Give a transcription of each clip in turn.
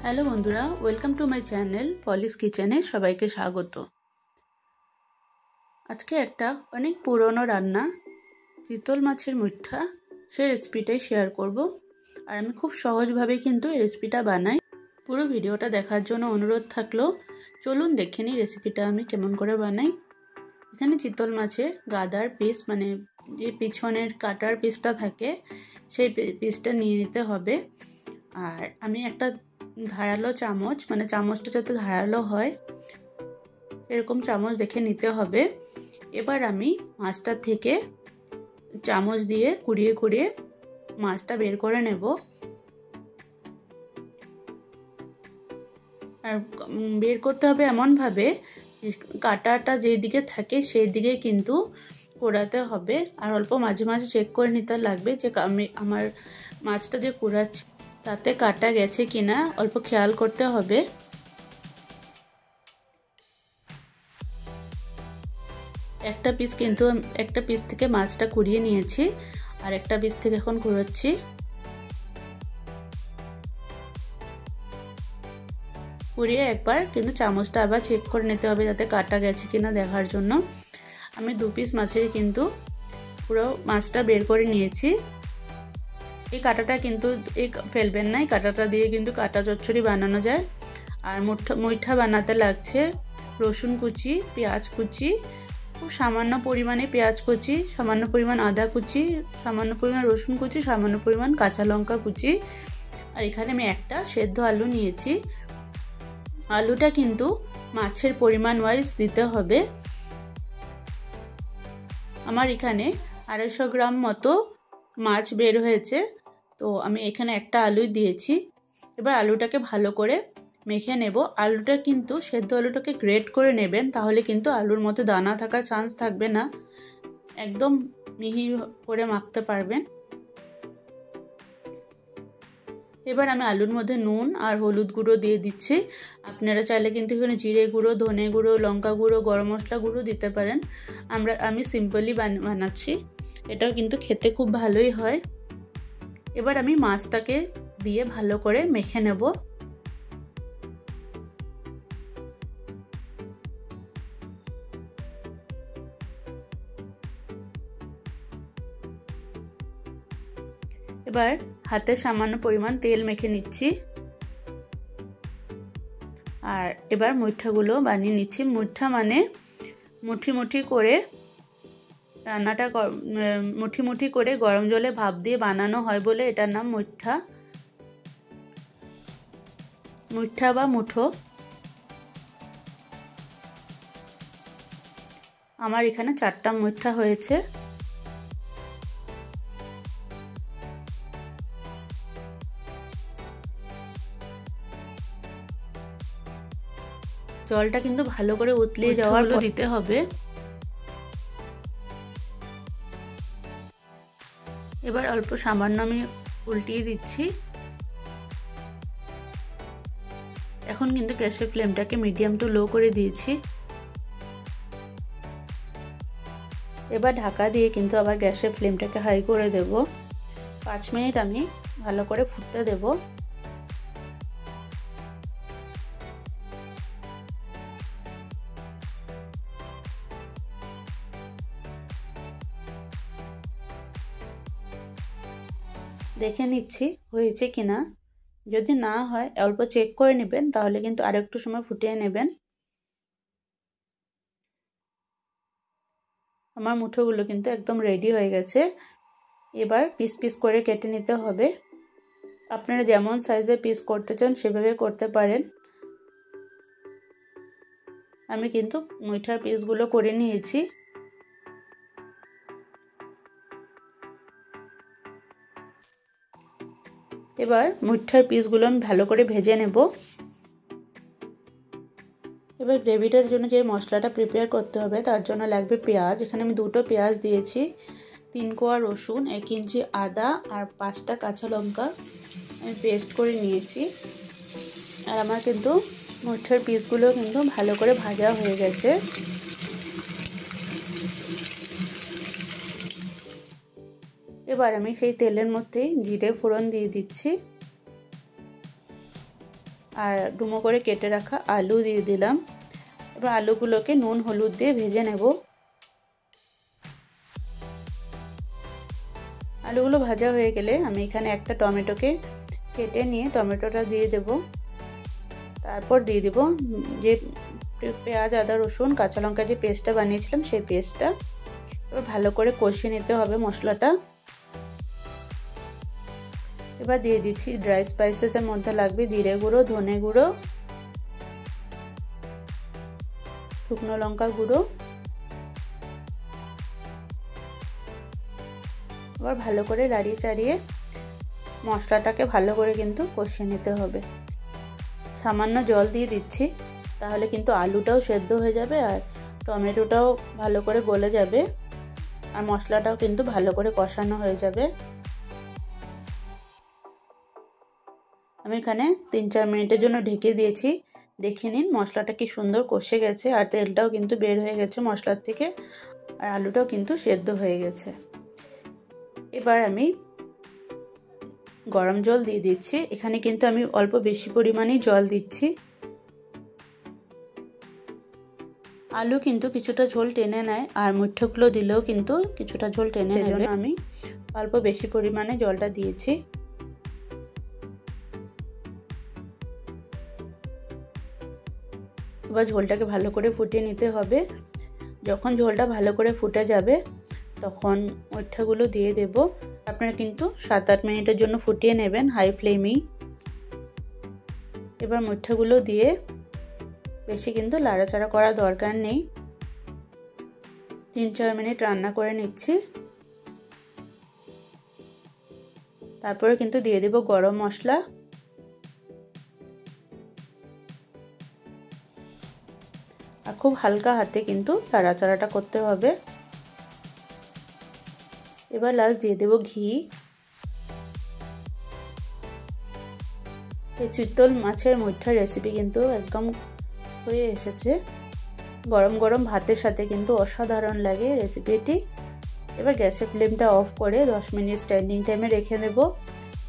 Hello বন্ধুরা, welcome to my channel polish কিচেনে সবাইকে স্বাগত। আজকে একটা অনেক পুরনো রান্না চিতল মাছের মুঠা সেই রেসিপিটাই শেয়ার করব। আর আমি খুব সহজভাবে কিন্তু এই রেসিপিটা বানাই। পুরো ভিডিওটা দেখার জন্য অনুরোধ থাকলো। চলুন দেখে নিই রেসিপিটা আমি কেমন করে বানাই। এখানে চিতল মাছের গাদার পিস, মানে যে পিছনের কাটার পিসটা থাকে সেই পিসটা নিয়ে নিতে হবে। আর আমি একটা ধারালো চামচ, মানে চামচটা যাতে ধারালো হয় এরকম চামচ দেখে নিতে হবে। এবার আমি মাছটা থেকে চামচ দিয়ে কুড়িয়ে কুড়িয়ে মাছটা বের করে নেব। আর বের করতে হবে এমনভাবে কাঁটাটা যেই দিকে থাকে সেই দিকে কিন্তু কোড়াতে হবে। আর অল্প মাঝে মাঝে চেক করে নিতে লাগবে যে আমার মাছটা যে কুড়াচ্ছি তাতে কাটা গেছে কিনা, অল্প খেয়াল করতে হবে। একটা পিস থেকে মাছটা কুড়িয়ে নিয়েছি, আর একটা পিস থেকে এখন কুড়াচ্ছি। কুড়িয়ে একবার কিন্তু চামচটা আবার চেক করে নিতে হবে যাতে কাটা গেছে কিনা দেখার জন্য। আমি 2 পিস মাছের কিন্তু পুরো মাছটা বের করে নিয়েছি। এই কাঁটাটা কিন্তু ফেলবেন না, এই কাঁটাটা দিয়ে কিন্তু কাঁটা চচ্চড়ি বানানো যায়। আর মুঠা বানাতে লাগছে রসুন কুচি, পেঁয়াজ কুচি, খুব সামান্য পরিমাণে পেঁয়াজ কুচি, সামান্য পরিমাণ আদা কুচি, সামান্য পরিমাণ রসুন কুচি, সামান্য পরিমাণ কাঁচা লঙ্কা কুচি। আর এখানে আমি একটা সেদ্ধ আলু নিয়েছি। আলুটা কিন্তু মাছের পরিমাণ ওয়াইজ দিতে হবে। আমার এখানে 250 গ্রাম মতো মাছ বের হয়েছে, তো আমি এখানে একটা আলুই দিয়েছি। এবার আলুটাকে ভালো করে মেখে নেব। আলুটা কিন্তু সেদ্ধ আলুটাকে গ্রেট করে নেবেন, তাহলে কিন্তু আলুর মধ্যে দানা থাকার চান্স থাকবে না, একদম মিহি করে মাখতে পারবেন। এবার আমি আলুর মধ্যে নুন আর হলুদ গুঁড়ো দিয়ে দিচ্ছি। আপনারা চাইলে কিন্তু এখানে জিরে গুঁড়ো, ধনে গুঁড়ো, লঙ্কা গুঁড়ো, গরম মশলা গুঁড়ো দিতে পারেন। আমি সিম্পলি বানাচ্ছি, এটাও কিন্তু খেতে খুব ভালোই হয়। এবার আমি মাছটাকে দিয়ে ভালো করে মেখে নেব। এবার হাতে সামান্য পরিমাণ তেল মেখে নিচ্ছি। আর এবার মুঠাগুলো বানিয়ে নিচ্ছি। মুঠা মানে মুঠি মুঠি করে রান্নাটা মুঠি মুঠি করে গরম জলে ভাপ দিয়ে বানানো হয় বলে এটার নাম মুঠা বা মুঠো। আমার এখানে 4টা মুঠা হয়েছে। জলটা কিন্তু ভালো করে উতলিয়ে যাওয়ার পর দিতে হবে। এবার অল্প সামান্য আমি উল্টিয়ে দিচ্ছি। এখন কিন্তু গ্যাসের ফ্লেমটাকে মিডিয়াম টু লো করে দিয়েছি। এবার ঢাকা দিয়ে কিন্তু আবার গ্যাসের ফ্লেমটাকে হাই করে দেব। 5 মিনিট আমি ভালো করে ফুটতে দেব। দেখে নিচ্ছি হয়েছে কিনা। যদি না হয় অল্প চেক করে নেবেন, তাহলে কিন্তু আরেকটু সময় ফুটিয়ে নেবেন। আমার মুঠোগুলো কিন্তু একদম রেডি হয়ে গেছে। এবার পিস পিস করে কেটে নিতে হবে। আপনারা যেমন সাইজের পিস করতে চান সেভাবে করতে পারেন। আমি কিন্তু মুঠার পিসগুলো করে নিয়েছি। এবার মুঠার পিসগুলো আমি ভালো করে ভেজে নেব। এবার গ্রেভিটার জন্য যে মশলাটা প্রিপেয়ার করতে হবে তার জন্য লাগবে পেঁয়াজ। এখানে আমি 2টো পেঁয়াজ দিয়েছি, 3 কোয়া রসুন, 1 ইঞ্চি আদা আর 5টা কাঁচা লঙ্কা আমি পেস্ট করে নিয়েছি। আর আমার কিন্তু মুঠার পিসগুলো কিন্তু ভালো করে ভাজা হয়ে গেছে। এবার আমি সেই তেলের মধ্যেই জিরে ফোড়ন দিয়ে দিচ্ছি। আর ডুমো করে কেটে রাখা আলু দিয়ে দিলাম। এবার আলুগুলোকে নুন হলুদ দিয়ে ভেজে নেব। আলুগুলো ভাজা হয়ে গেলে আমি এখানে একটা টমেটোকে কেটে নিয়ে টমেটোটা দিয়ে দেব। তারপর দিয়ে দেব যে পেঁয়াজ আদা রসুন কাঁচা লঙ্কা যে পেস্টটা বানিয়েছিলাম সেই পেস্টটা। এবার ভালো করে কষিয়ে নিতে হবে মশলাটা। এবার দিয়ে দিচ্ছি ড্রাই স্পাইসেসের মধ্যে লাগবে জিরে গুঁড়ো, ধনে গুঁড়ো, শুকনো লঙ্কা গুঁড়ো। এবার ভালো করে নাড়িয়ে চাড়িয়ে মশলাটাকে ভালো করে কিন্তু কষিয়ে নিতে হবে। সামান্য জল দিয়ে দিচ্ছি, তাহলে কিন্তু আলুটাও সেদ্ধ হয়ে যাবে আর টমেটোটাও ভালো করে গলে যাবে আর মশলাটাও কিন্তু ভালো করে কষানো হয়ে যাবে। আমি এখানে 3-4 মিনিটের জন্য ঢেকে দিয়েছি। দেখে নিন মশলাটা কি সুন্দর কষে গেছে আর তেলটাও কিন্তু বের হয়ে গেছে মশলার থেকে আর আলুটাও কিন্তু সেদ্ধ হয়ে গেছে। এবার আমি গরম জল দিয়ে দিচ্ছি। এখানে কিন্তু আমি অল্প বেশি পরিমাণেই জল দিচ্ছি। আলু কিন্তু কিছুটা ঝোল টেনে নেয় আর মুঠোগুলো দিলেও কিন্তু কিছুটা ঝোল টেনে নেয়, জন্য আমি অল্প বেশি পরিমাণে জলটা দিয়েছি। এবার ঝোলটাকে ভালো করে ফুটিয়ে নিতে হবে। যখন ঝোলটা ভালো করে ফুটে যাবে তখন মুঠাগুলো দিয়ে দেব। আপনারা কিন্তু 7-8 মিনিটের জন্য ফুটিয়ে নেবেন হাই ফ্লেমেই। এবার মুঠাগুলো দিয়ে বেশি কিন্তু লাড়াচাড়া করার দরকার নেই। 3-4 মিনিট রান্না করে নিচ্ছি। তারপরে কিন্তু দিয়ে দেব গরম মশলা আর খুব হালকা হাতে কিন্তু লাড়াচাড়াটা করতে হবে। এবার লাস্ট দিয়ে দেব ঘি। এই চিতল মাছের মুঠার রেসিপি কিন্তু একদম হয়ে এসেছে। গরম গরম ভাতের সাথে কিন্তু অসাধারণ লাগে রেসিপিটি। এবার গ্যাসের ফ্লেমটা অফ করে 10 মিনিট স্ট্যান্ডিং টাইমে রেখে দেব।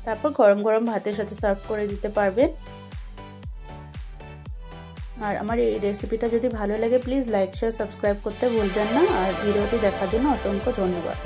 তারপর গরম গরম ভাতের সাথে সার্ভ করে দিতে পারবেন। আর আমার এই রেসিপিটা যদি ভালো লাগে প্লিজ লাইক শেয়ার সাবস্ক্রাইব করতে ভুলবেন না। আর ভিডিওটি দেখার জন্য অসংখ্য ধন্যবাদ।